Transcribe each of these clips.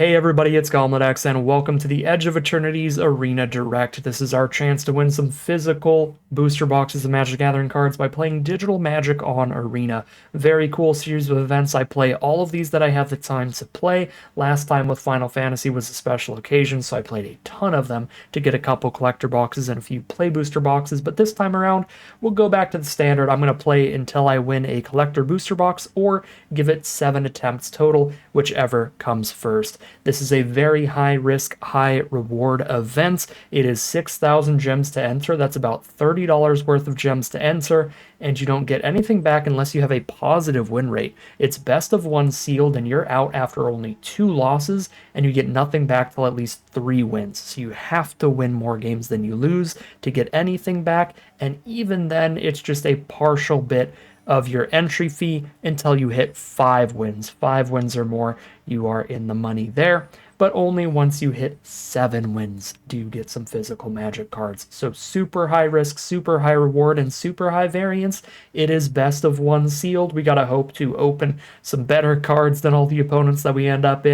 Hey everybody, it's GauntletX, and welcome to the Edge of Eternities Arena Direct. This is our chance to win some physical booster boxes of Magic the Gathering cards by playing digital Magic on Arena. Very cool series of events. I play all of these that I have the time to play. Last time with Final Fantasy was a special occasion, so I played a ton of them to get a couple collector boxes and a few play booster boxes, but this time around, we'll go back to the standard. I'm going to play until I win a collector booster box or give it 7 attempts total, whichever comes first. This is a very high risk, high reward event. It is 6,000 gems to enter. That's about $30 worth of gems to enter, and you don't get anything back unless you have a positive win rate. It's best of 1 sealed, and you're out after only 2 losses, and you get nothing back till at least 3 wins. So you have to win more games than you lose to get anything back, and even then, it's just a partial bit of your entry fee until you hit 5 wins. 5 wins or more, you are in the money there, but only once you hit 7 wins do you get some physical Magic cards. So super high risk, super high reward, and super high variance. It is best of 1 sealed. We gotta hope to open some better cards than all the opponents that we end up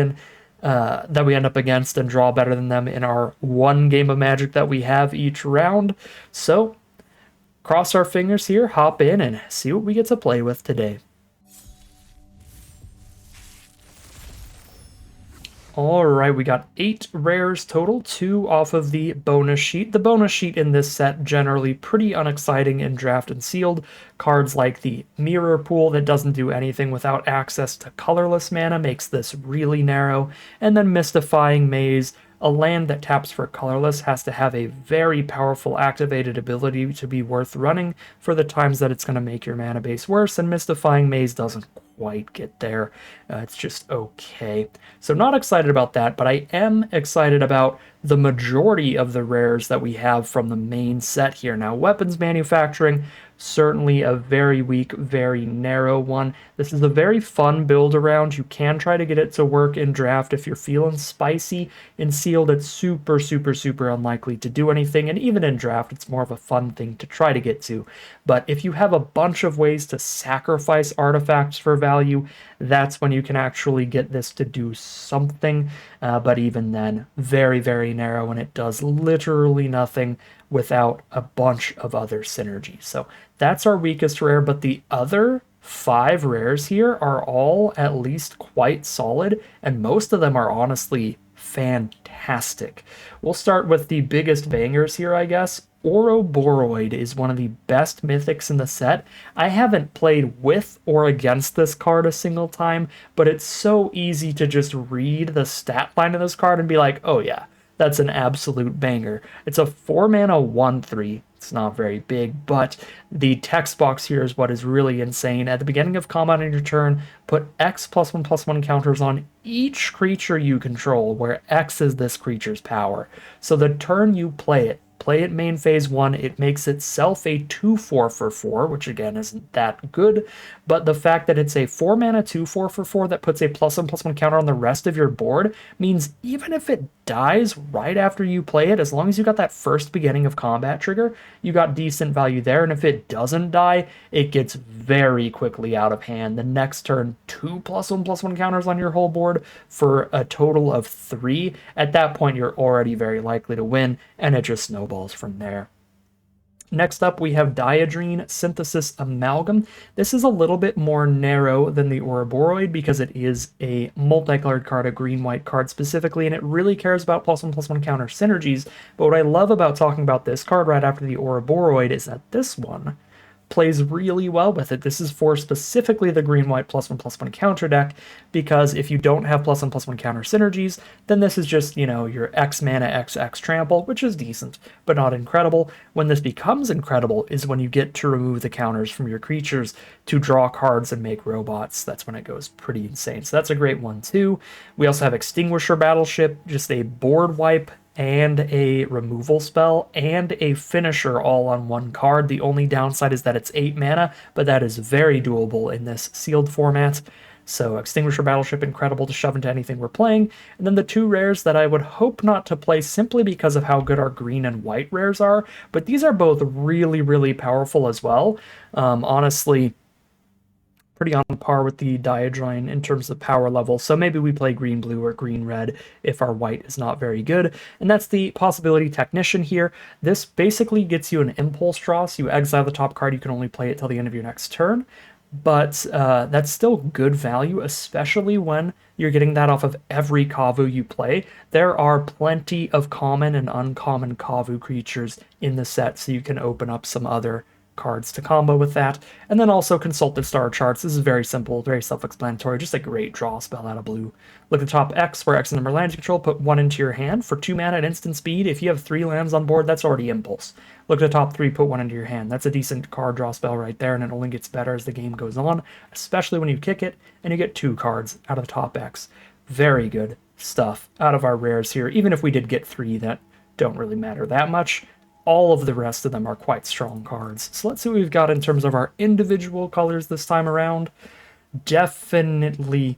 against and draw better than them in our 1 game of Magic that we have each round. So cross our fingers here, hop in, and see what we get to play with today. Alright, we got 8 rares total, 2 off of the bonus sheet. The bonus sheet in this set generally pretty unexciting in draft and sealed. Cards like the Mirror Pool that doesn't do anything without access to colorless mana makes this really narrow. And then Mystifying Maze, a land that taps for colorless, has to have a very powerful activated ability to be worth running for the times that it's going to make your mana base worse, and Mystifying Maze doesn't quite get there. It's just okay. So not excited about that, but I am excited about the majority of the rares that we have from the main set here. Now, weapons manufacturing, certainly a very weak, very narrow one. This is a very fun build around. You can try to get it to work in draft if you're feeling spicy. In sealed, it's super, super, super unlikely to do anything, and even in draft, it's more of a fun thing to try to get to. But if you have a bunch of ways to sacrifice artifacts for value, that's when you can actually get this to do something. But even then, very, very narrow, and it does literally nothing without a bunch of other synergies. So that's our weakest rare, but the other 5 rares here are all at least quite solid, and most of them are honestly fantastic. We'll start with the biggest bangers here, I guess. Ouroboros is one of the best mythics in the set. I haven't played with or against this card a single time, but it's so easy to just read the stat line of this card and be like, oh yeah, that's an absolute banger. It's a 4-mana 1/3. It's not very big, but the text box here is what is really insane. At the beginning of combat on your turn, put X +1/+1 counters on each creature you control, where X is this creature's power. So the turn you play it main phase 1, it makes itself a 2/4 for 4, which again isn't that good, but the fact that it's a 4-mana 2/4 for 4 that puts a +1/+1 counter on the rest of your board means even if it dies right after you play it, as long as you got that first beginning of combat trigger, you got decent value there, and if it doesn't die, it gets very quickly out of hand. The next turn, 2 +1/+1 counters on your whole board for a total of 3. At that point, you're already very likely to win, and it just snowballs from there. Next up, we have Diadrene Synthesis Amalgam. This is a little bit more narrow than the Ouroboros because it is a multicolored card, a green-white card specifically, and it really cares about +1/+1 counter synergies. But what I love about talking about this card right after the Ouroboros is that this one plays really well with it. This is for specifically the green-white +1/+1 counter deck, because if you don't have +1/+1 counter synergies, then this is just, your X mana XX trample, which is decent, but not incredible. When this becomes incredible is when you get to remove the counters from your creatures to draw cards and make robots. That's when it goes pretty insane. So that's a great one too. We also have Extinguisher Battleship, just a board wipe and a removal spell, and a finisher all on 1 card. The only downside is that it's 8 mana, but that is very doable in this sealed format. So Extinguisher Battleship, incredible to shove into anything we're playing. And then the 2 rares that I would hope not to play simply because of how good our green and white rares are, but these are both really, really powerful as well. Honestly, pretty on par with the Diajoin in terms of power level, so maybe we play green-blue or green-red if our white is not very good. And that's the Possibility Technician here. This basically gets you an impulse draw, so you exile the top card, you can only play it till the end of your next turn. But that's still good value, especially when you're getting that off of every Kavu you play. There are plenty of common and uncommon Kavu creatures in the set, so you can open up some other cards to combo with that. And then also consult the star charts. This is very simple, very self-explanatory, just a great draw spell out of blue. Look at the top X, where X is the number of lands you control, put 1 into your hand. For 2 mana at instant speed, if you have 3 lands on board, that's already Impulse. Look at the top 3, put 1 into your hand. That's a decent card draw spell right there, and it only gets better as the game goes on, especially when you kick it, and you get 2 cards out of the top X. Very good stuff out of our rares here, even if we did get 3 that don't really matter that much. All of the rest of them are quite strong cards. So let's see what we've got in terms of our individual colors this time around. Definitely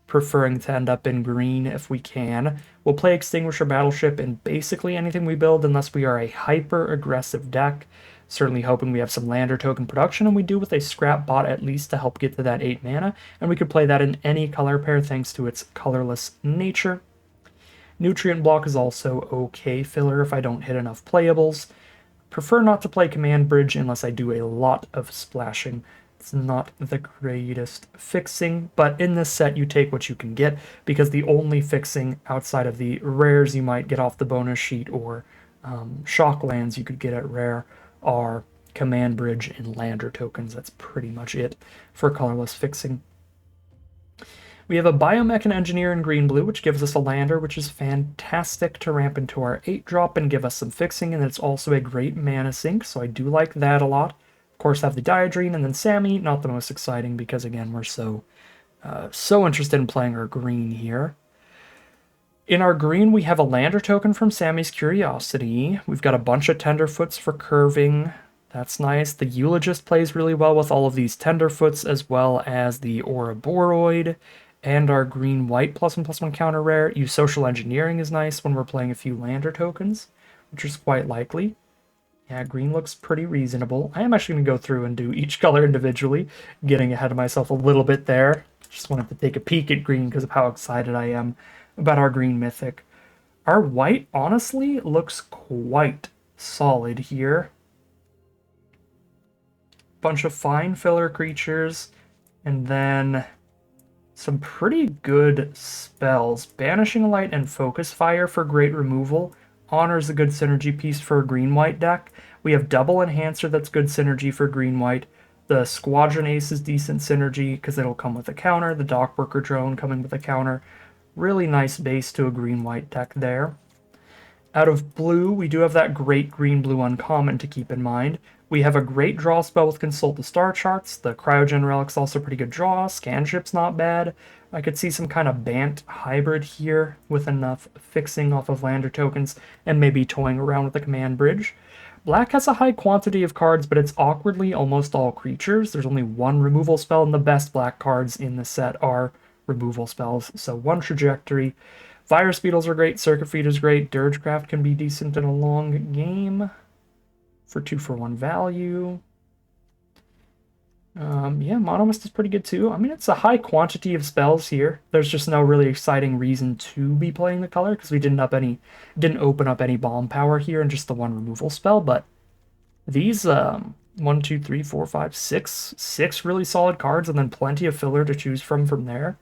preferring to end up in green if we can. We'll play Extinguisher Battleship in basically anything we build unless we are a hyper-aggressive deck. Certainly hoping we have some lander token production, and we do with a Scrap Bot at least to help get to that 8 mana, and we could play that in any color pair thanks to its colorless nature. Nutrient Block is also okay filler if I don't hit enough playables. Prefer not to play Command Bridge unless I do a lot of splashing. It's not the greatest fixing, but in this set you take what you can get, because the only fixing outside of the rares you might get off the bonus sheet or shock lands you could get at rare are Command Bridge and Lander tokens. That's pretty much it for colorless fixing. We have a Biomech Engineer in green-blue, which gives us a lander, which is fantastic to ramp into our 8-drop and give us some fixing, and it's also a great mana sink, so I do like that a lot. Of course, have the Diadrine, and then Sammy, not the most exciting, because again, we're so interested in playing our green here. In our green, we have a lander token from Sammy's Curiosity. We've got a bunch of Tenderfoots for curving. That's nice. The Eulogist plays really well with all of these Tenderfoots, as well as the Ouroboros. And our green-white +1/+1 counter rare. Use Social Engineering is nice when we're playing a few lander tokens, which is quite likely. Yeah, green looks pretty reasonable. I am actually going to go through and do each color individually, getting ahead of myself a little bit there. Just wanted to take a peek at green because of how excited I am about our green mythic. Our white, honestly, looks quite solid here. Bunch of fine filler creatures, and then some pretty good spells. Banishing Light and Focus Fire for great removal. Honor is a good synergy piece for a green-white deck. We have Double Enhancer that's good synergy for green-white. The Squadron Ace is decent synergy because it'll come with a counter. The Dockworker Drone coming with a counter. Really nice base to a green-white deck there. Out of blue, we do have that great green-blue uncommon to keep in mind. We have a great draw spell with Consult the Star Charts. The Cryogen Relic's also pretty good draw. Scanship's not bad. I could see some kind of Bant hybrid here with enough fixing off of lander tokens and maybe toying around with the Command Bridge. Black has a high quantity of cards, but it's awkwardly almost all creatures. There's only one removal spell, and the best black cards in the set are removal spells. So one Trajectory. Virus Beetles are great, Circuit Feed is great, Dirgecraft can be decent in a long game for 2-for-1 value. Yeah, Monomist is pretty good too. I mean, it's a high quantity of spells here. There's just no really exciting reason to be playing the color because we didn't open up any bomb power here and just the one removal spell. But these 1, 2, 3, 4, 5, 6 really solid cards, and then plenty of filler to choose from there.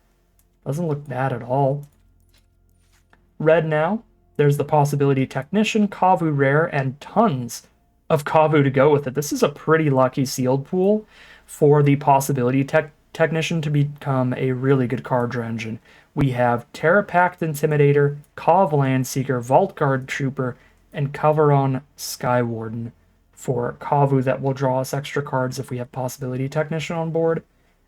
Doesn't look bad at all. Red now. There's the Possibility Technician, Kavu rare, and tons of Kavu to go with it. This is a pretty lucky sealed pool for the Possibility Technician to become a really good card draw engine. We have Terra Pact Intimidator, Kov Landseeker, Vault Guard Trooper, and Coveron Skywarden for Kavu that will draw us extra cards if we have Possibility Technician on board.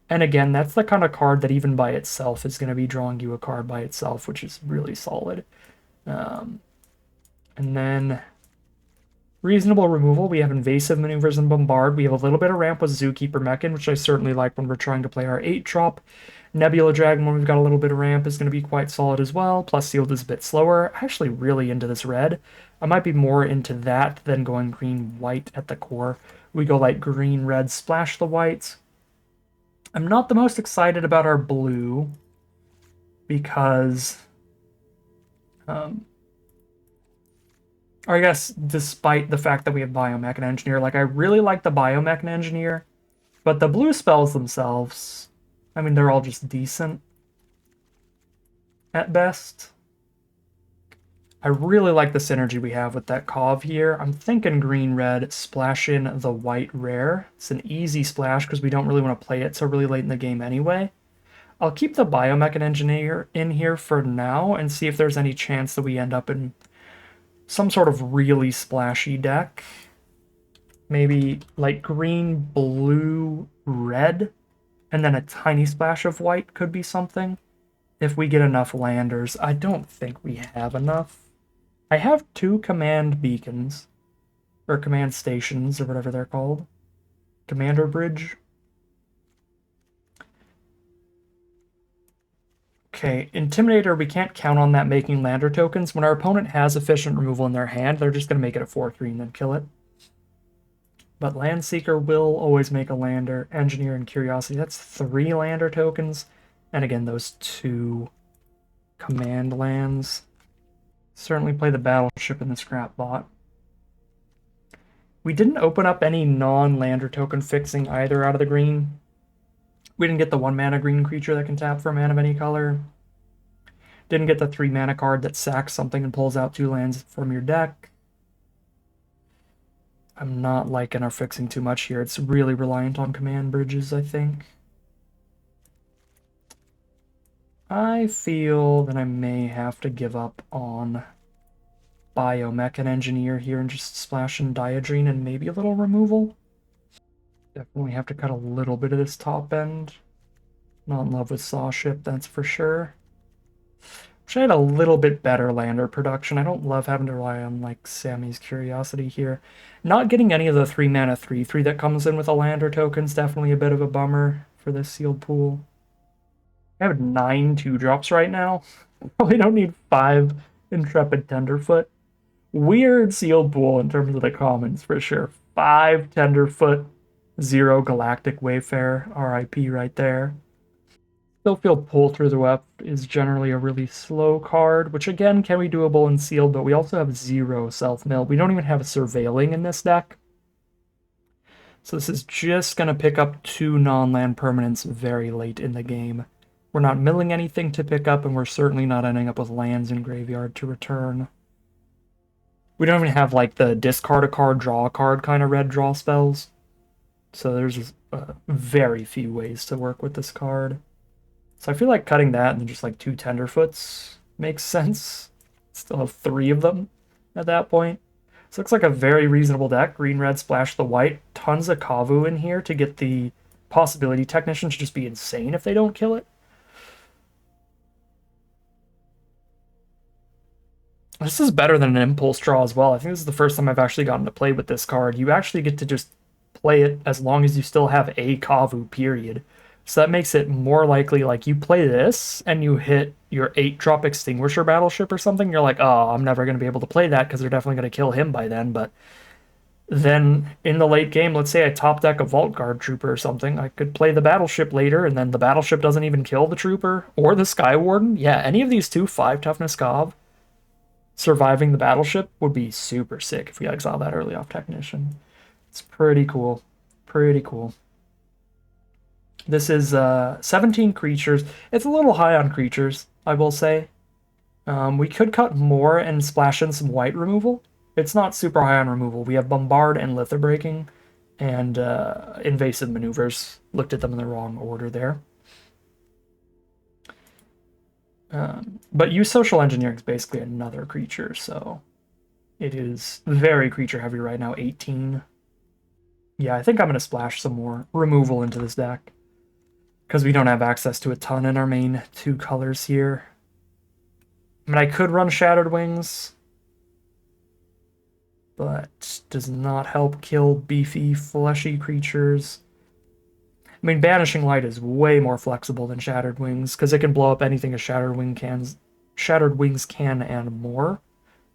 And again, that's the kind of card that even by itself is going to be drawing you a card by itself, which is really solid. And then reasonable removal, we have Invasive Maneuvers and Bombard. We have a little bit of ramp with Zookeeper Mechan, which I certainly like when we're trying to play our 8-drop. Nebula Dragon, when we've got a little bit of ramp, is going to be quite solid as well. Plus Sealed is a bit slower. I'm actually really into this red. I might be more into that than going green-white at the core. We go like green-red, splash the whites. I'm not the most excited about our blue because, um, or I guess despite the fact that we have Biomech and Engineer, like I really like the Biomech and Engineer, but the blue spells themselves, I mean, they're all just decent at best. I really like the synergy we have with that Cov here. I'm thinking green-red, splash in the white rare. It's an easy splash because we don't really want to play it so really late in the game anyway. I'll keep the Biomech and Engineer in here for now and see if there's any chance that we end up in some sort of really splashy deck. Maybe like green, blue, red, and then a tiny splash of white could be something. If we get enough landers. I don't think we have enough. I have 2 command beacons, or command stations, or whatever they're called. Commander bridge. Okay, Intimidator, we can't count on that making lander tokens. When our opponent has efficient removal in their hand, they're just going to make it a 4/3 and then kill it. But Landseeker will always make a lander. Engineer and Curiosity, that's 3 lander tokens. And again, those 2 command lands. Certainly play the Battleship in the scrap bot. We didn't open up any non-lander token fixing either out of the green. We didn't get the 1 mana green creature that can tap for a mana of any color. Didn't get the 3 mana card that sacks something and pulls out 2 lands from your deck. I'm not liking our fixing too much here. It's really reliant on command bridges, I think. I feel that I may have to give up on Biomech and Engineer here and just splash in Diadrine and maybe a little removal. Definitely have to cut a little bit of this top end. Not in love with Sawship, that's for sure. Wish I had a little bit better lander production. I don't love having to rely on like Sammy's Curiosity here. Not getting any of the 3 mana 3/3 that comes in with a lander token is definitely a bit of a bummer for this sealed pool. I have 9 2-drops right now. Probably don't need 5 Intrepid Tenderfoot. Weird sealed pool in terms of the commons for sure. 5 Tenderfoot, 0 Galactic Wayfarer, RIP right there. Still feel Pull Through the Web is generally a really slow card, which again can be doable in sealed, but we also have 0 self-mill. We don't even have a Surveilling in this deck. So this is just going to pick up 2 non-land permanents very late in the game. We're not milling anything to pick up, and we're certainly not ending up with lands in graveyard to return. We don't even have like the discard a card, draw a card kind of red draw spells. So there's very few ways to work with this card. So I feel like cutting that and just like 2 Tenderfoots makes sense. Still have 3 of them at that point. So it looks like a very reasonable deck. Green, red, splash the white. Tons of Kavu in here to get the possibility Technician to just be insane if they don't kill it. This is better than an Impulse Draw as well. I think this is the first time I've actually gotten to play with this card. You actually get to just play it as long as you still have a Kavu, period. So that makes it more likely, like, you play this and you hit your 8-drop Extinguisher Battleship or something, you're like, oh, I'm never going to be able to play that because they're definitely going to kill him by then. But then in the late game, let's say I top deck a Vault Guard Trooper or something, I could play the Battleship later, and then the Battleship doesn't even kill the Trooper or the Sky Warden. Yeah, any of these 2 5 toughness Kav surviving the Battleship would be super sick if we exile that early off Technician. It's pretty cool. Pretty cool. This is 17 creatures. It's a little high on creatures, I will say. We could cut more and splash in some white removal. It's not super high on removal. We have Bombard and Lither Breaking and Invasive Maneuvers. Looked at them in the wrong order there. But use Social Engineering is basically another creature, so it is very creature heavy right now, 18. Yeah, I think I'm going to splash some more removal into this deck because we don't have access to a ton in our main 2 colors here. I mean, I could run Shattered Wings, but does not help kill beefy, fleshy creatures. I mean, Banishing Light is way more flexible than Shattered Wings because it can blow up anything a Shattered Wings can and more.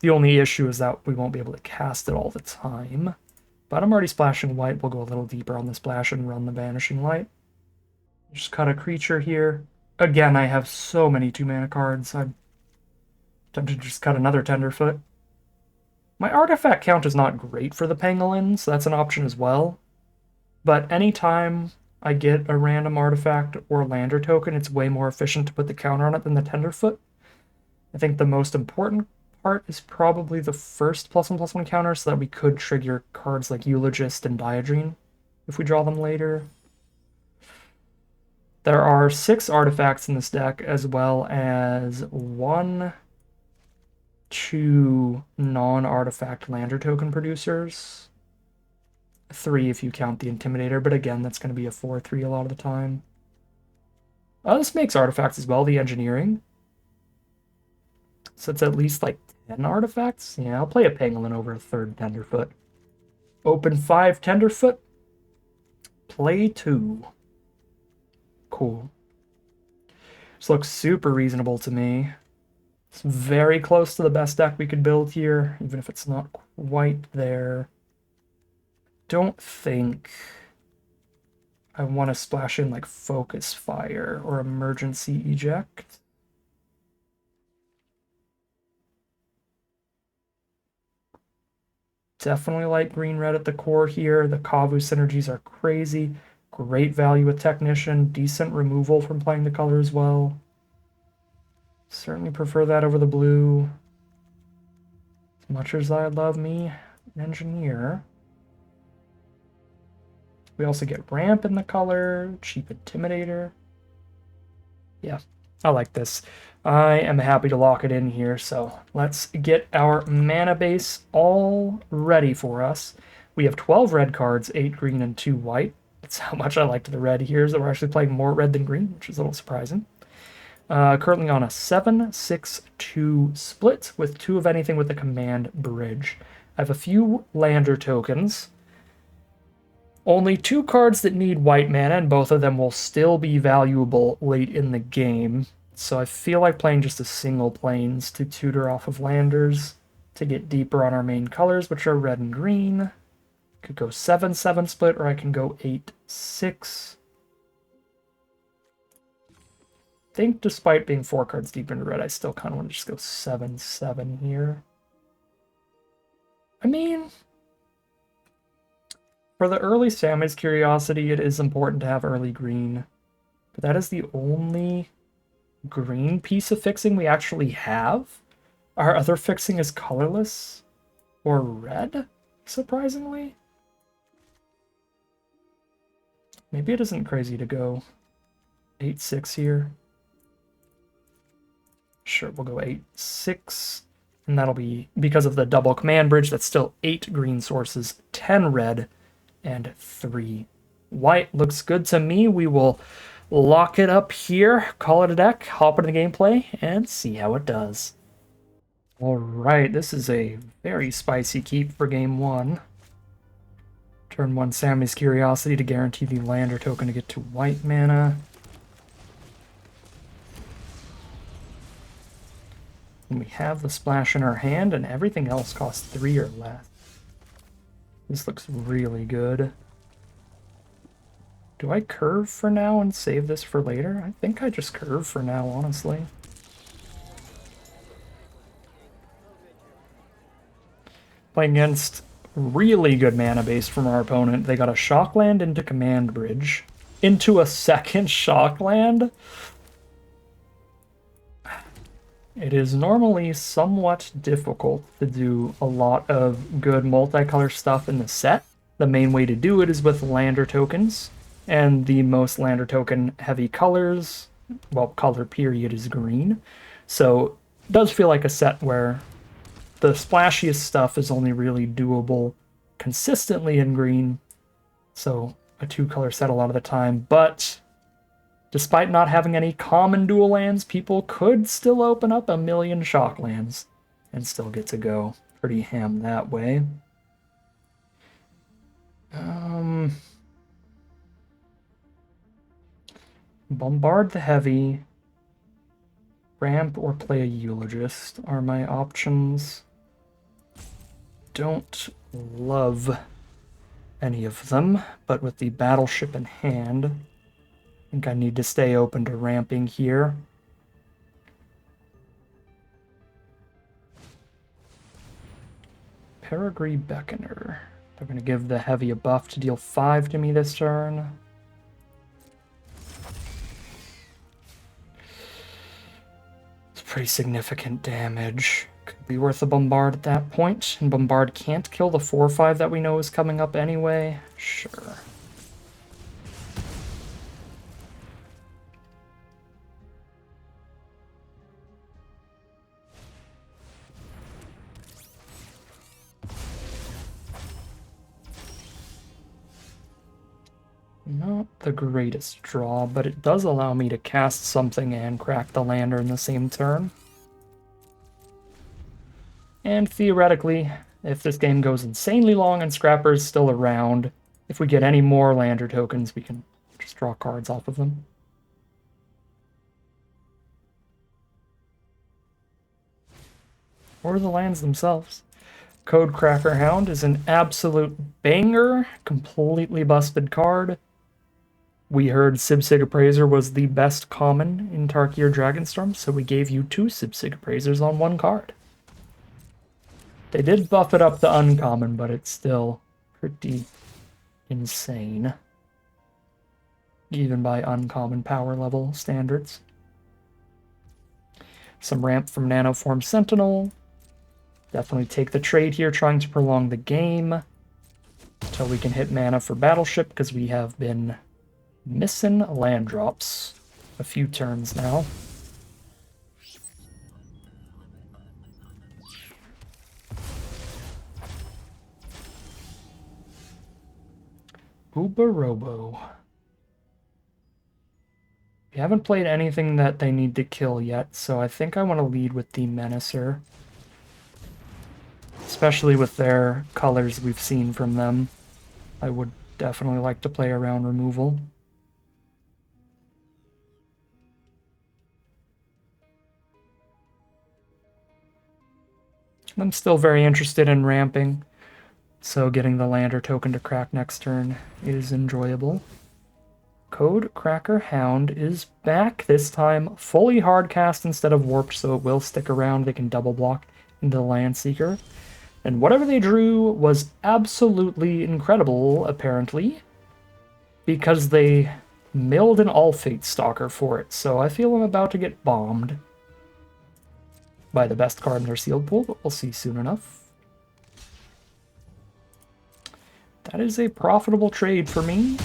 The only issue is that we won't be able to cast it all the time. But I'm already splashing white. We'll go a little deeper on the splash and run the Banishing Light. Just cut a creature here. Again, I have so many 2-mana cards. I'm tempted to just cut another Tenderfoot. My artifact count is not great for the Pangolin, so that's an option as well. But anytime I get a random artifact or lander token, it's way more efficient to put the counter on it than the Tenderfoot. I think the most important part is probably the first +1/+1 counter, so that we could trigger cards like Eulogist and Diadrine if we draw them later. There are 6 artifacts in this deck, as well as 2 non-artifact lander token producers. 3 if you count the Intimidator, but again, that's going to be a 4/3 a lot of the time. This makes artifacts as well, the Engineering. So it's at least like 10 artifacts. Yeah, I'll play a Pangolin over a 3rd Tenderfoot. Open 5 Tenderfoot. Play 2. Cool. This looks super reasonable to me. It's very close to the best deck we could build here, even if it's not quite there. Don't think I want to splash in like Focus Fire or Emergency Eject. Definitely like green-red at the core here. The Kavu synergies are crazy. Great value with Technician. Decent removal from playing the color as well. Certainly prefer that over the blue. As much as I love me an Engineer. We also get Ramp in the color. Cheap Intimidator. Yeah, I like this. I am happy to lock it in here, so let's get our mana base all ready for us. We have 12 red cards, 8 green, and 2 white. That's how much I liked the red here, is that we're actually playing more red than green, which is a little surprising. Currently on a 7-6-2 split with 2 of anything with the command bridge. I have a few lander tokens. Only 2 cards that need white mana, and both of them will still be valuable late in the game. So I feel like playing just a single plains to tutor off of landers to get deeper on our main colors, which are red and green. Could go 7-7 split, or I can go 8-6. I think despite being 4 cards deep into red, I still kind of want to just go 7-7 here. I mean, for the early Sammy's Curiosity, it is important to have early green. But that is the only green piece of fixing we actually have. Our other fixing is colorless or red, surprisingly. Maybe it isn't crazy to go 8-6 here. Sure, we'll go 8-6. And that'll be, because of the double command bridge, that's still 8 green sources, 10 red, and 3 white. Looks good to me. We will lock it up here, call it a deck, hop into the gameplay, and see how it does. Alright, this is a very spicy keep for game 1. Turn 1 Sammy's Curiosity to guarantee the lander token to get to white mana. And we have the splash in our hand, and everything else costs 3 or less. This looks really good. Do I curve for now and save this for later? I think I just curve for now, honestly. Playing against really good mana base from our opponent. They got a Shockland into Command Bridge. Into a second Shockland? It is normally somewhat difficult to do a lot of good multicolor stuff in the set. The main way to do it is with lander tokens, and the most lander token heavy colors, well, color period is green. So it does feel like a set where the splashiest stuff is only really doable consistently in green. So a 2-color set a lot of the time, but despite not having any common dual lands, people could still open up a million Shocklands and still get to go pretty ham that way. Bombard the heavy, ramp, or play a Eulogist are my options. Don't love any of them, but with the Battleship in hand, think I need to stay open to ramping here. Peregrine Beckoner. They're going to give the heavy a buff to deal 5 to me this turn. It's pretty significant damage. Could be worth a Bombard at that point. And Bombard can't kill the 4/5 that we know is coming up anyway. Sure. Not the greatest draw, but it does allow me to cast something and crack the lander in the same turn. And theoretically, if this game goes insanely long and Scrapper's still around, if we get any more lander tokens, we can just draw cards off of them. Or the lands themselves. Code Cracker Hound is an absolute banger, completely busted card. We heard Sib-Sig Appraiser was the best common in Tarkir Dragonstorm, so we gave you 2 Sib-Sig Appraisers on 1 card. They did buff it up to uncommon, but it's still pretty insane. Even by uncommon power level standards. Some ramp from Nanoform Sentinel. Definitely take the trade here, trying to prolong the game until we can hit mana for Battleship, because we have been missing land drops a few turns now. Uber-Robo. We haven't played anything that they need to kill yet, so I think I want to lead with the Menacer. Especially with their colors we've seen from them. I would definitely like to play around removal. I'm still very interested in ramping, so getting the Lander token to crack next turn is enjoyable. Code Cracker Hound is back, this time fully hardcast instead of warped, so it will stick around. They can double block into the Landseeker. And whatever they drew was absolutely incredible, apparently, because they milled an All-Fate Stalker for it, so I feel I'm about to get bombed by the best card in their sealed pool, but we'll see soon enough. That is a profitable trade for me.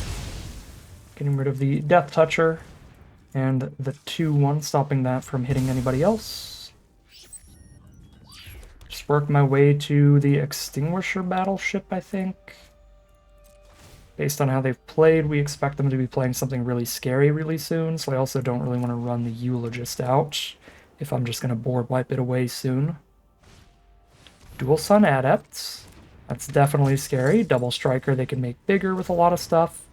Getting rid of the Death Toucher and the 2/1, stopping that from hitting anybody else. Just work my way to the Extinguisher Battleship, I think. Based on how they've played, we expect them to be playing something really scary really soon, so I also don't really want to run the Eulogist out if I'm just going to board wipe it away soon. Dual Sun Adepts. That's definitely scary. Double Striker they can make bigger with a lot of stuff.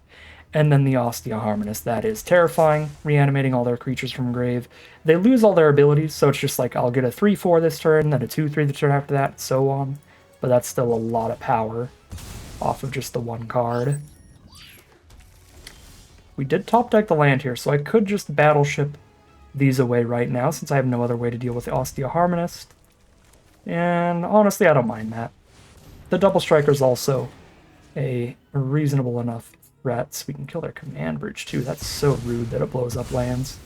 And then the Ostia Harmonist. That is terrifying, reanimating all their creatures from grave. They lose all their abilities, so it's just like I'll get a 3/4 this turn, then a 2/3 the turn after that, so on. But that's still a lot of power off of just the 1 card. We did top deck the land here, so I could just Battleship these away right now, since I have no other way to deal with the Ostia Harmonist. And honestly, I don't mind that. The Double Striker is also a reasonable enough threat, so we can kill their Command Bridge too. That's so rude that it blows up lands.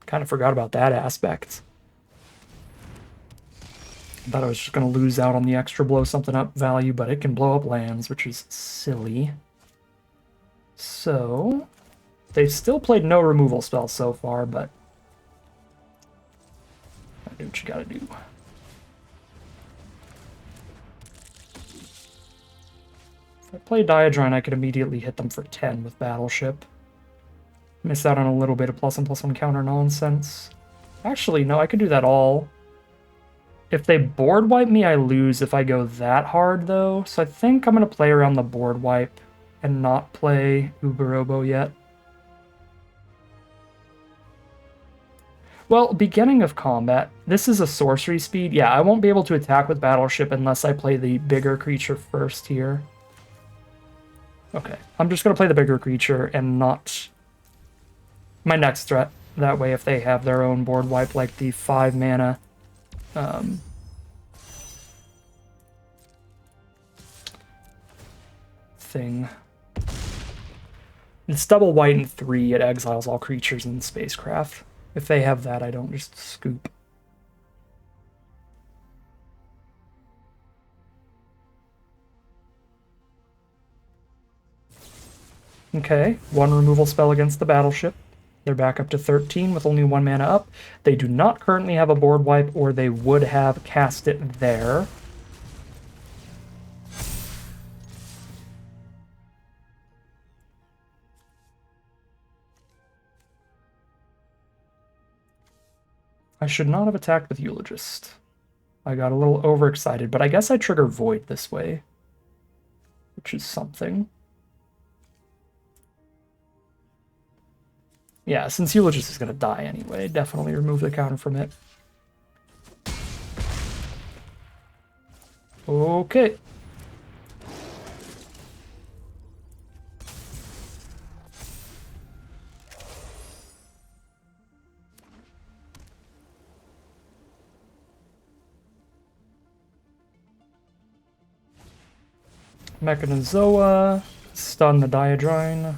Kind of forgot about that aspect. I thought I was just going to lose out on the extra blow something up value, but it can blow up lands, which is silly. So, they've still played no removal spells so far, but do what you gotta do. If I play Diadrine, I could immediately hit them for 10 with Battleship. Miss out on a little bit of +1/+1 counter nonsense. Actually, no, I could do that all. If they board wipe me, I lose if I go that hard, though. So I think I'm going to play around the board wipe and not play Uber-Robo yet. Well, beginning of combat. This is a sorcery speed. Yeah, I won't be able to attack with Battleship unless I play the bigger creature first here. Okay, I'm just going to play the bigger creature and not my next threat. That way, if they have their own board wipe, like the 5 mana thing. It's double white and 3. It exiles all creatures in spacecraft. If they have that, I don't just scoop. Okay, 1 removal spell against the battleship. They're back up to 13 with only 1 mana up. They do not currently have a board wipe, or they would have cast it there. I should not have attacked with Eulogist. I got a little overexcited, but I guess I trigger Void this way, which is something. Yeah, since Eulogist is going to die anyway, definitely remove the counter from it. Okay. Mechanozoa, stun the Diadrine.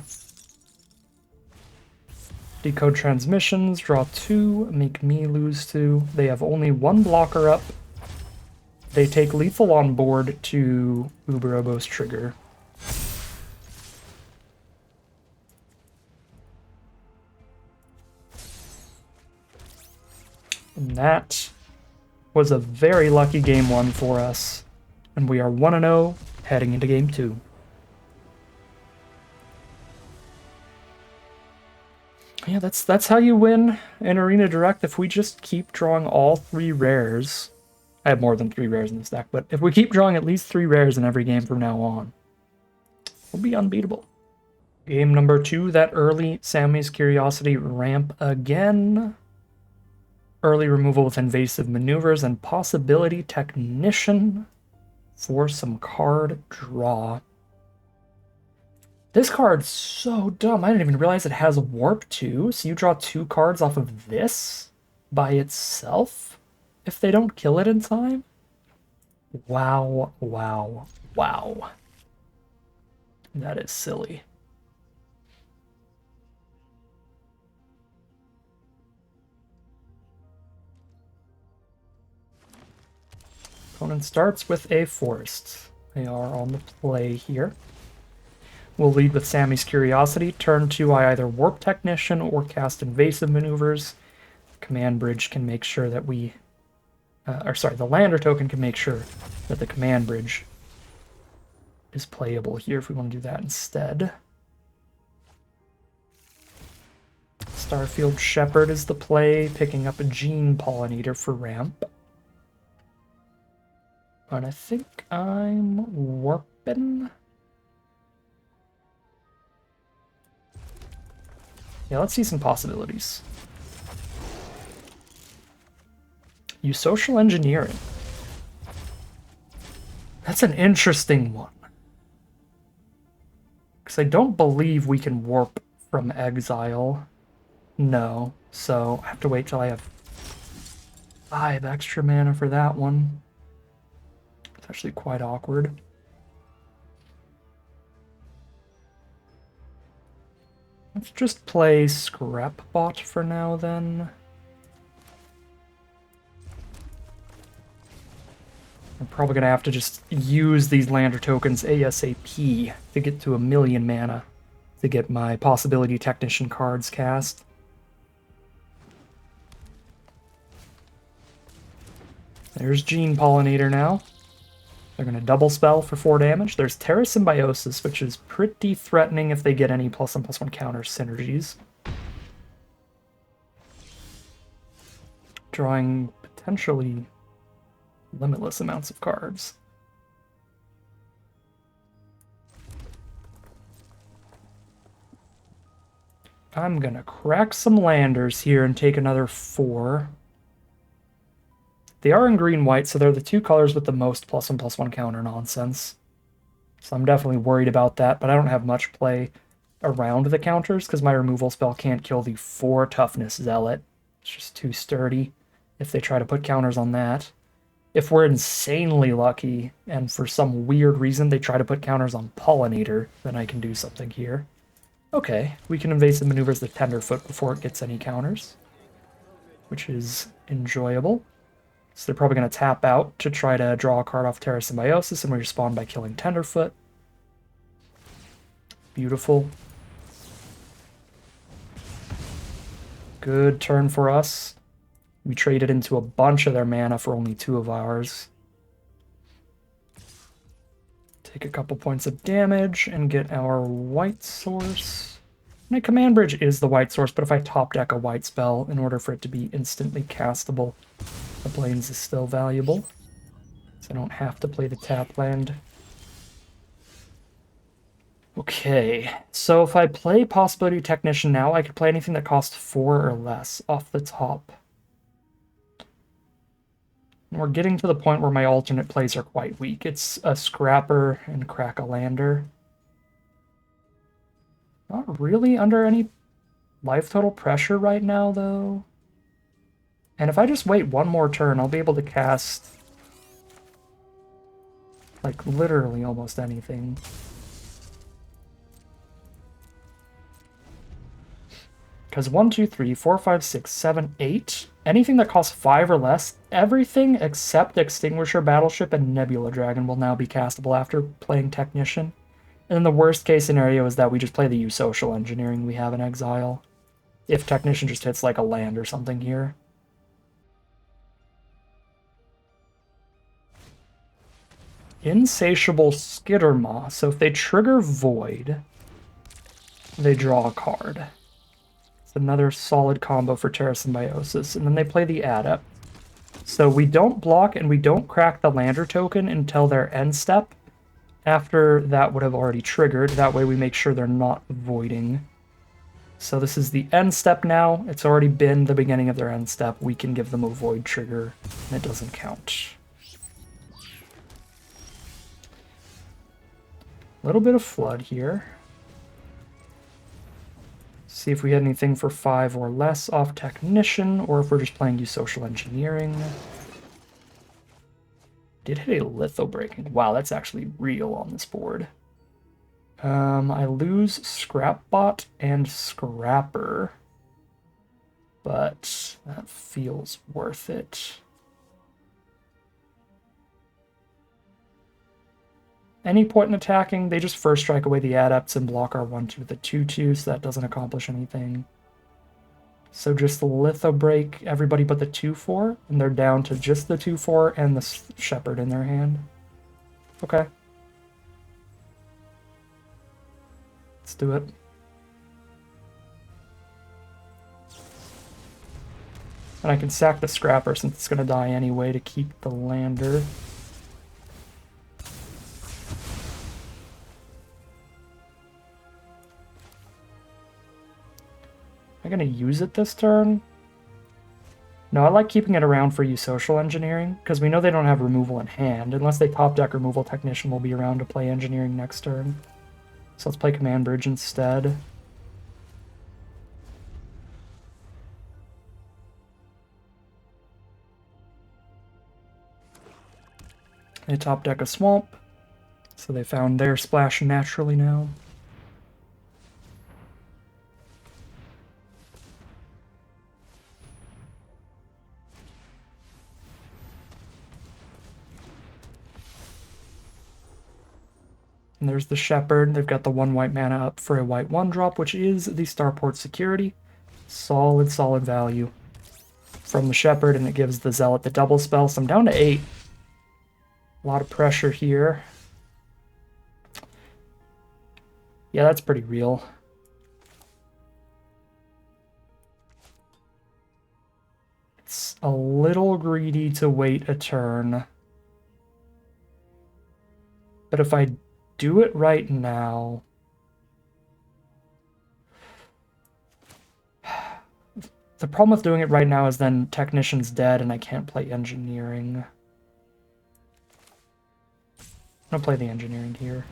Decode transmissions, draw 2, make me lose 2. They have only 1 blocker up. They take lethal on board to Uberobo's trigger. And that was a very lucky game 1 for us. And we are 1-0 heading into game 2. Yeah, that's how you win an Arena Direct. If we just keep drawing all 3 rares. I have more than 3 rares in this deck, but if we keep drawing at least 3 rares in every game from now on, we'll be unbeatable. Game number 2, that early Sammy's Curiosity ramp again. Early removal with Invasive Maneuvers and Possibility Technician for some card draw. This card's so dumb. I didn't even realize it has Warp 2, so you draw 2 cards off of this by itself if they don't kill it in time? Wow, wow, wow. That is silly. Opponent starts with a Forest. They are on the play here. We'll lead with Sammy's Curiosity. Turn 2, I either Warp Technician or cast Invasive Maneuvers. Command Bridge can make sure that we... the Lander token can make sure that the Command Bridge is playable here if we want to do that instead. Starfield Shepherd is the play, picking up a Gene Pollinator for ramp. But I think I'm warping. Yeah, let's see some possibilities. You social engineering. That's an interesting one. Because I don't believe we can warp from exile. No, so I have to wait till I have 5 extra mana for that one. It's actually quite awkward. Let's just play Scrapbot for now, then. I'm probably going to have to just use these Lander tokens ASAP to get to 1,000,000 mana to get my Possibility Technician cards cast. There's Gene Pollinator now. They're going to double spell for 4 damage. There's Terra Symbiosis, which is pretty threatening if they get any +1/+1 counter synergies. Drawing potentially limitless amounts of cards. I'm going to crack some Landers here and take another 4. They are in green-white, so they're the 2 colors with the most +1/+1 counter nonsense. So I'm definitely worried about that, but I don't have much play around the counters because my removal spell can't kill the 4 toughness zealot. It's just too sturdy if they try to put counters on that. If we're insanely lucky, and for some weird reason they try to put counters on Pollinator, then I can do something here. Okay, we can invasive maneuvers the Tenderfoot before it gets any counters, which is enjoyable. So they're probably going to tap out to try to draw a card off Terra Symbiosis, and we respond by killing Tenderfoot. Beautiful. Good turn for us. We traded into a bunch of their mana for only 2 of ours. Take a couple points of damage and get our white source. My command bridge is the white source, but if I top deck a white spell in order for it to be instantly castable, the Plains is still valuable. So I don't have to play the tap land. Okay, so if I play Possibility Technician now, I could play anything that costs 4 or less off the top. And we're getting to the point where my alternate plays are quite weak. It's a Scrapper and Crack-a-Lander. Not really under any life total pressure right now, though. And if I just wait one more turn, I'll be able to cast, like, literally almost anything. Because 1, 2, 3, 4, 5, 6, 7, 8, anything that costs 5 or less, everything except Extinguisher Battleship and Nebula Dragon will now be castable after playing Technician. And then the worst case scenario is that we just play the Social Engineering we have in exile. If Technician just hits like a land or something here. Insatiable Skittermaw. So if they trigger Void, they draw a card. It's another solid combo for Terra Symbiosis. And then they play the Adept. So we don't block and we don't crack the Lander token until their end step. After that would have already triggered. That way we make sure they're not voiding. So this is the end step now. It's already been the beginning of their end step. We can give them a void trigger, and it doesn't count. A little bit of flood here. See if we had anything for 5 or less off Technician, or if we're just playing Social Engineering. Did hit a Litho Breaking. Wow, that's actually real on this board. I lose Scrapbot and Scrapper, but that feels worth it. Any point in attacking, they just first strike away the Adepts and block our 1-2 with a 2-2, so that doesn't accomplish anything. So just the Litho Break everybody but the 2-4, and they're down to just the 2-4 and the Shepherd in their hand. Okay. Let's do it. And I can sack the Scrapper since it's going to die anyway to keep the Lander. Am I going to use it this turn? No, I like keeping it around for Social Engineering, because we know they don't have removal in hand. Unless they top deck Removal Technician, will be around to play Engineering next turn. So let's play Command Bridge instead. They top deck a Swamp, so they found their splash naturally now. And there's the Shepherd. They've got the 1 white mana up for a white 1-drop, which is the Starport Security. Solid, solid value from the Shepherd, and it gives the Zealot the double spell. So I'm down to 8. A lot of pressure here. Yeah, that's pretty real. It's a little greedy to wait a turn. But if I do it right now... The problem with doing it right now is then Technician's dead and I can't play Engineering. I'm gonna play the Engineering here.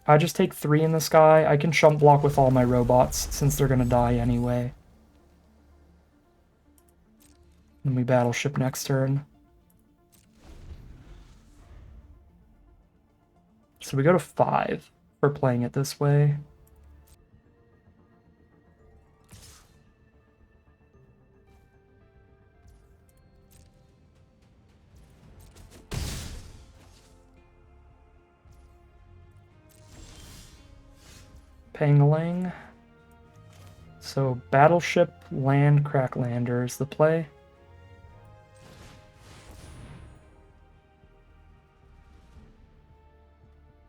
I just take 3 in the sky. I can chump block with all my robots, since they're gonna die anyway. And we battleship next turn. So we go to 5 for playing it this way. Pangling. So battleship, land, cracklander is the play.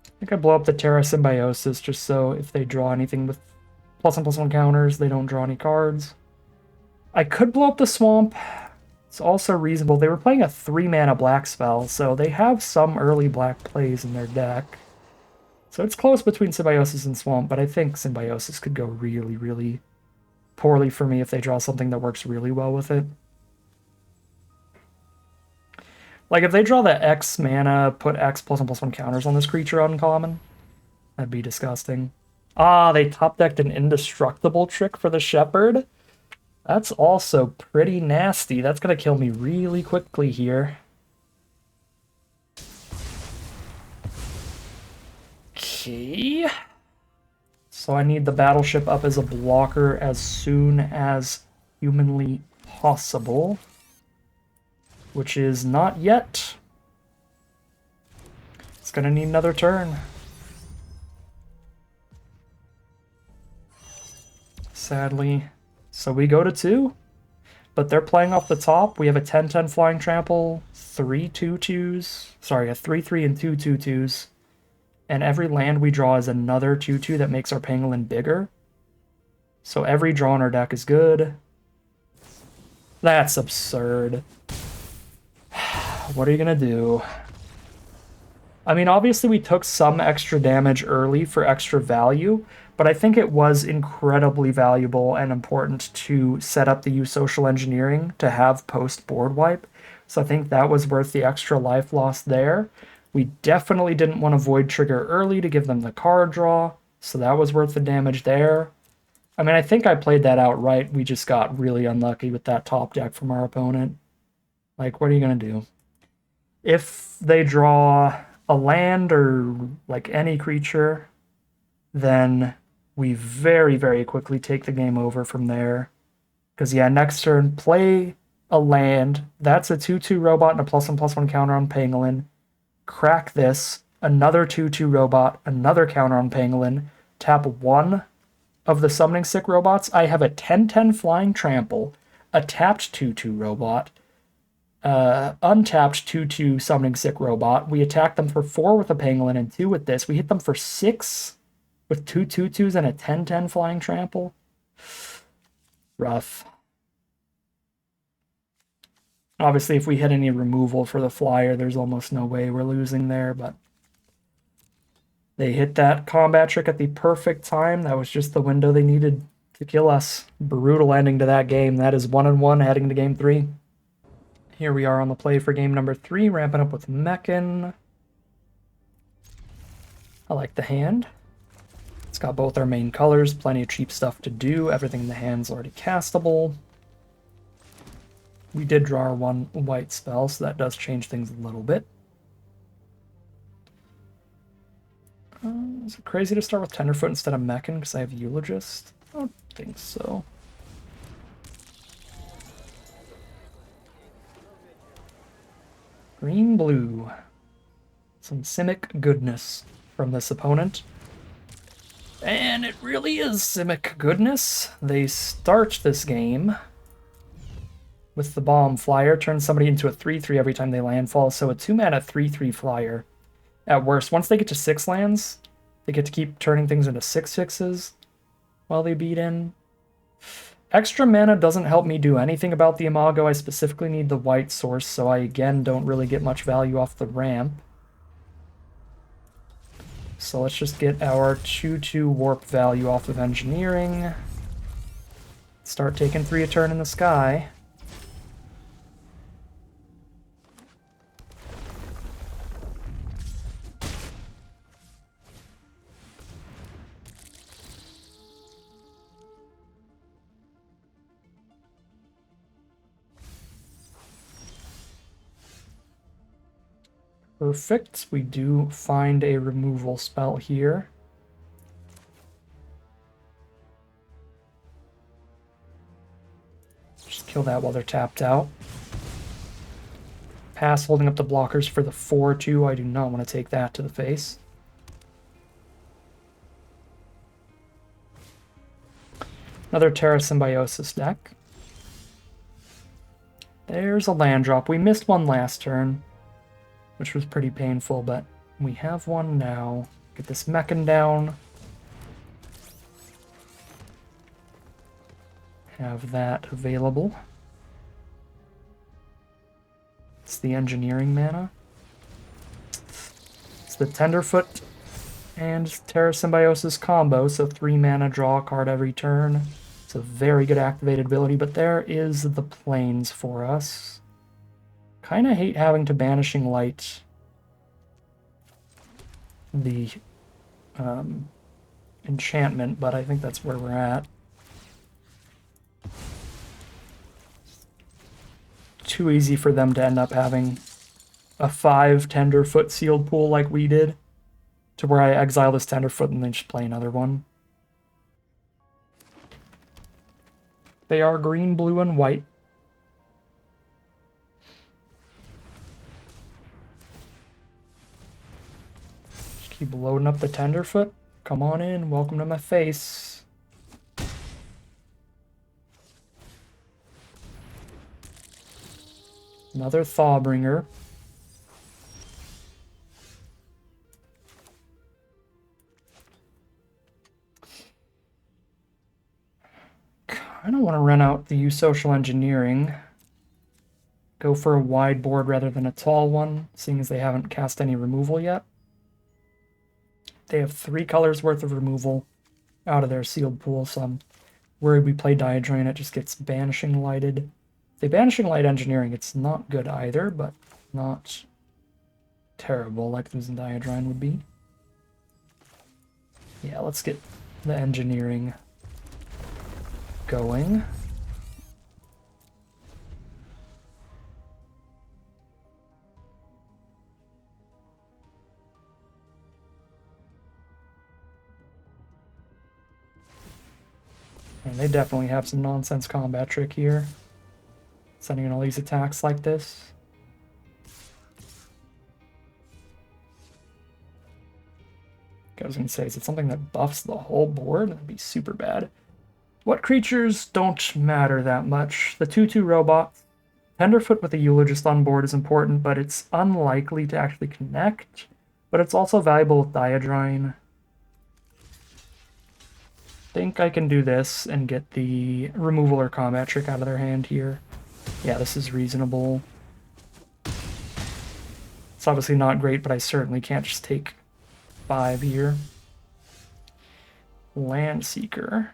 I think I blow up the Terra Symbiosis just so if they draw anything with +1/+1 counters, they don't draw any cards. I could blow up the swamp. It's also reasonable. They were playing a 3-mana black spell, so they have some early black plays in their deck. So it's close between Symbiosis and Swamp, but I think Symbiosis could go really, really poorly for me if they draw something that works really well with it. Like, if they draw the X mana, put X +1/+1 counters on this creature uncommon, that'd be disgusting. Ah, they top-decked an Indestructible trick for the Shepherd. That's also pretty nasty. That's gonna kill me really quickly here. Okay. So I need the battleship up as a blocker as soon as humanly possible. Which is not yet. It's gonna need another turn. Sadly. So we go to 2. But they're playing off the top. We have a 10/10 flying trample, 3 2/2s. Sorry, a 3/3 and 2 2/2s. And every land we draw is another 2/2 that makes our pangolin bigger. So every draw in our deck is good. That's absurd. What are you gonna do? I mean, obviously we took some extra damage early for extra value, but I think it was incredibly valuable and important to set up the use social engineering to have post-board wipe. So I think that was worth the extra life lost there. We definitely didn't want to void trigger early to give them the card draw, so that was worth the damage there. I mean, I think I played that out right. We just got really unlucky with that top deck from our opponent. Like, what are you going to do? If they draw a land or, like, any creature, then we very, very quickly take the game over from there. Because, yeah, next turn, play a land. That's a 2/2 robot and a +1/+1 counter on Pangolin. Crack this, another 2/2 robot, another counter on Pangolin. Tap 1 of the Summoning Sick robots. I have a 10/10 Flying Trample, a tapped 2/2 robot, untapped 2/2 Summoning Sick robot. We attack them for 4 with a Pangolin and 2 with this. We hit them for 6 with 2 2/2s and a 10/10 Flying Trample. Rough. Obviously, if we hit any removal for the flyer, there's almost no way we're losing there, but they hit that combat trick at the perfect time. That was just the window they needed to kill us. Brutal ending to that game. That is 1-1 heading to game 3. Here we are on the play for game number 3, ramping up with Mechan. I like the hand. It's got both our main colors, plenty of cheap stuff to do. Everything in the hand's already castable. We did draw our 1 white spell, so that does change things a little bit. Is it crazy to start with Tenderfoot instead of Mechan because I have Eulogist? I don't think so. Green-blue. Some Simic goodness from this opponent. And it really is Simic goodness. They start this game with the Bomb Flyer, turn somebody into a 3/3 every time they landfall, so a 2-mana 3/3 flyer. At worst, once they get to 6 lands, they get to keep turning things into 6/6s while they beat in. Extra mana doesn't help me do anything about the Imago. I specifically need the white source, so I again don't really get much value off the ramp. So let's just get our 2/2 warp value off of engineering. Start taking 3 a turn in the sky. Perfect. We do find a removal spell here. Just kill that while they're tapped out. Pass holding up the blockers for the 4-2. I do not want to take that to the face. Another Terra Symbiosis deck. There's a land drop. We missed one last turn, which was pretty painful, but we have one now. Get this Mechan down. Have that available. It's the engineering mana. It's the Tenderfoot and Terra Symbiosis combo, so 3 mana, draw a card every turn. It's a very good activated ability, but there is the Plains for us. Kinda hate having to Banishing Light the enchantment, but I think that's where we're at. Too easy for them to end up having a 5 Tenderfoot sealed pool like we did, to where I exile this Tenderfoot and then just play another one. They are green, blue, and white. Just keep loading up the Tenderfoot. Come on in, welcome to my face. Another Thawbringer. I don't want to run out the use Social Engineering. Go for a wide board rather than a tall one, seeing as they haven't cast any removal yet. They have 3 colors worth of removal out of their sealed pool, so I'm worried we play Diadrain, it just gets Banishing Lighted. If they Banishing Light Engineering, it's not good either, but not terrible like losing Diadrain would be. Yeah, let's get the Engineering going. And they definitely have some nonsense combat trick here. Sending in all these attacks like this. I was going to say, is it something that buffs the whole board? That'd be super bad. What creatures don't matter that much? The 2/2 robot. Tenderfoot with a Eulogist on board is important, but it's unlikely to actually connect. But it's also valuable with Diadrain. Think I can do this and get the removal or combat trick out of their hand here. Yeah, this is reasonable. It's obviously not great, but I certainly can't just take 5 here. Landseeker.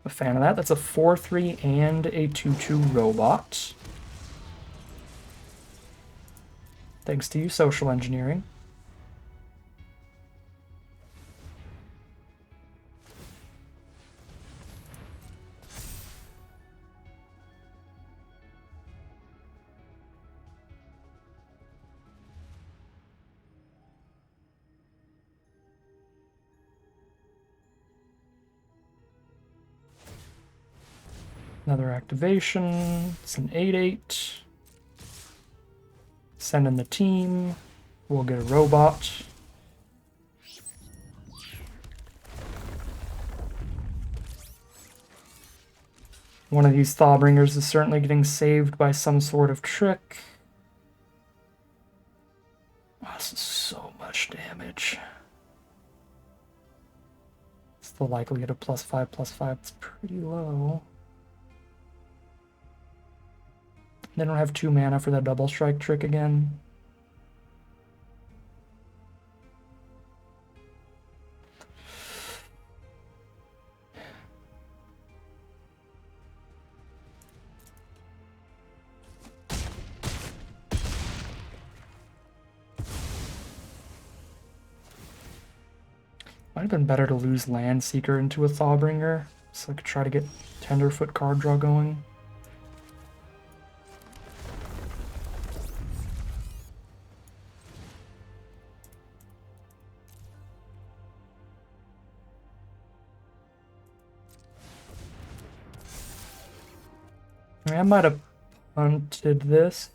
A fan of that. That's a 4/3 and a 2/2 robot. Thanks to you, Social Engineering. Another activation. It's an 8/8. Send in the team. We'll get a robot. One of these Thawbringers is certainly getting saved by some sort of trick. Oh, this is so much damage. It's the likelihood of +5/+5. It's pretty low. They don't have 2 mana for that double strike trick again. Might have been better to lose Landseeker into a Thawbringer, so I could try to get Tenderfoot card draw going. I might have punted this.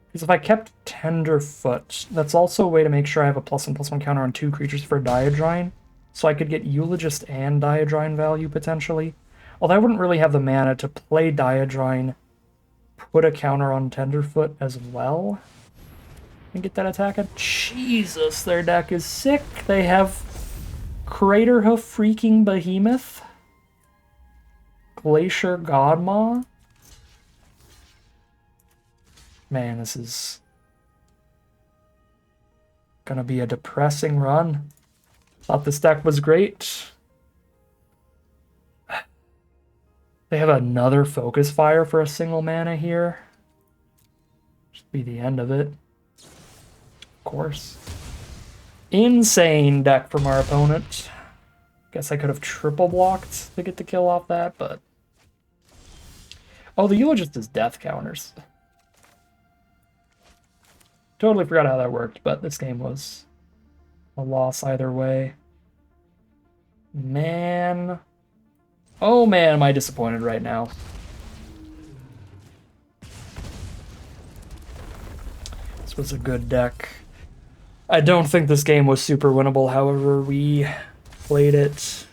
Because if I kept Tenderfoot, that's also a way to make sure I have a +1/+1 counter on 2 creatures for Diadrine. So I could get Eulogist and Diadrine value, potentially. Although I wouldn't really have the mana to play Diadrine, put a counter on Tenderfoot as well, and get that attack. Jesus, their deck is sick. They have Craterhoof freaking Behemoth, Glacier Godmaw. Man, this is gonna be a depressing run. Thought this deck was great. They have another Focus Fire for a single mana here. Should be the end of it. Of course. Insane deck from our opponent. Guess I could have triple blocked to get the kill off that, but... Oh, the Eulogist is death counters. Totally forgot how that worked, but this game was a loss either way. Man. Oh man, am I disappointed right now. This was a good deck. I don't think this game was super winnable, however we played it.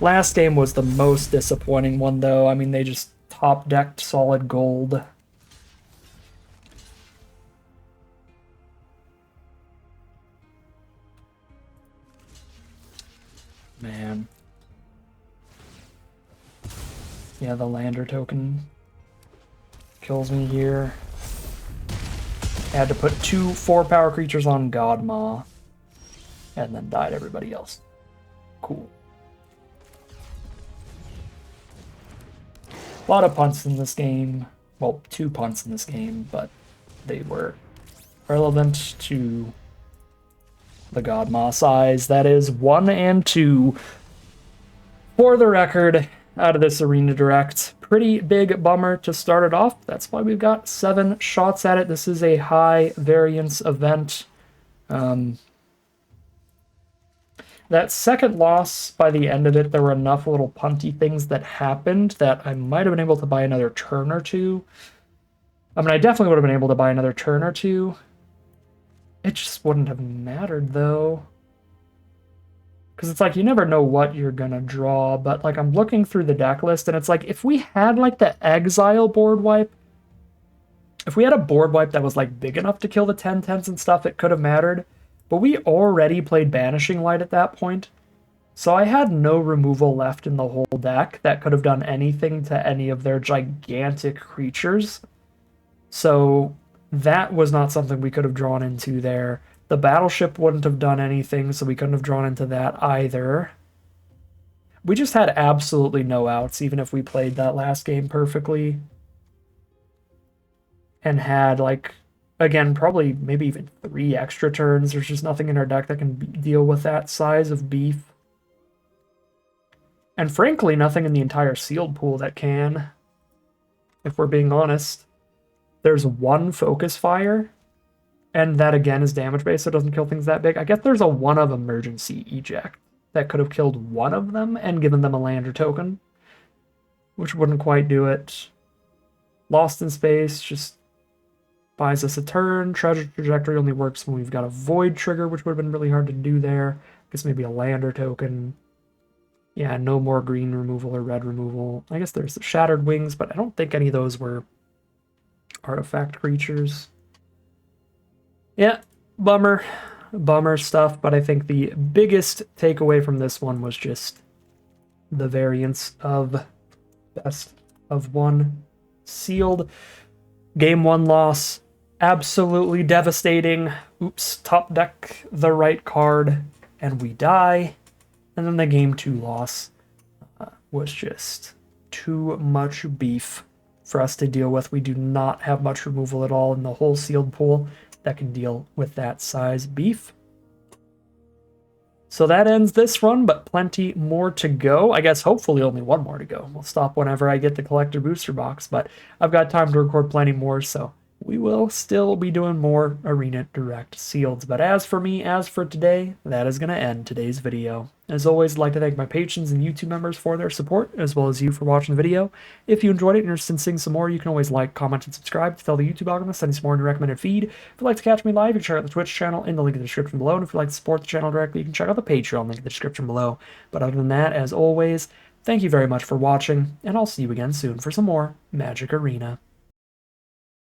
Last game was the most disappointing one, though. I mean, they just top-decked solid gold. Man. Yeah, the lander token kills me here. I had to put 2 4-power creatures on Godmaw, and then died everybody else. Cool. A lot of punts in this game. Well, 2 punts in this game, but they were relevant to the Godmaw size. That is 1 and 2. For the record, out of this Arena Direct. Pretty big bummer to start it off. That's why we've got 7 shots at it. This is a high variance event. That second loss, by the end of it, there were enough little punty things that happened that I might have been able to buy another turn or 2. I mean, I definitely would have been able to buy another turn or 2. It just wouldn't have mattered, though. Because it's like, you never know what you're going to draw, but like I'm looking through the deck list, and it's like, if we had like the Exile board wipe, if we had a board wipe that was like big enough to kill the 10/10s and stuff, it could have mattered. But we already played Banishing Light at that point, so I had no removal left in the whole deck that could have done anything to any of their gigantic creatures. So that was not something we could have drawn into there. The Battleship wouldn't have done anything, so we couldn't have drawn into that either. We just had absolutely no outs, even if we played that last game perfectly. And had, like, again, probably maybe even 3 extra turns. There's just nothing in our deck that can deal with that size of beef. And frankly, nothing in the entire sealed pool that can, if we're being honest. There's 1 Focus Fire, and that again is damage based, so it doesn't kill things that big. I guess there's a 1 of Emergency Eject that could have killed 1 of them and given them a lander token, which wouldn't quite do it. Lost in Space just buys us a turn. Treasure Trajectory only works when we've got a Void trigger, which would have been really hard to do there. I guess maybe a lander token. Yeah, no more green removal or red removal. I guess there's the Shattered Wings, but I don't think any of those were artifact creatures. Yeah, bummer stuff, but I think the biggest takeaway from this one was just the variance of best of 1 sealed. Game 1 loss, absolutely devastating. Oops, top deck the right card, and we die. And then the game 2 loss was just too much beef for us to deal with. We do not have much removal at all in the whole sealed pool that can deal with that size beef. So that ends this run, but plenty more to go. I guess hopefully only 1 more to go. We'll stop whenever I get the collector booster box, but I've got time to record plenty more, so we will still be doing more Arena Direct sealeds. But as for me, as for today, that is going to end today's video. As always, I'd like to thank my patrons and YouTube members for their support, as well as you for watching the video. If you enjoyed it and you're interested in seeing some more, you can always like, comment, and subscribe to tell the YouTube algorithm to send you some more in your recommended feed. If you'd like to catch me live, you can check out the Twitch channel in the link in the description below. And if you'd like to support the channel directly, you can check out the Patreon link in the description below. But other than that, as always, thank you very much for watching, and I'll see you again soon for some more Magic Arena.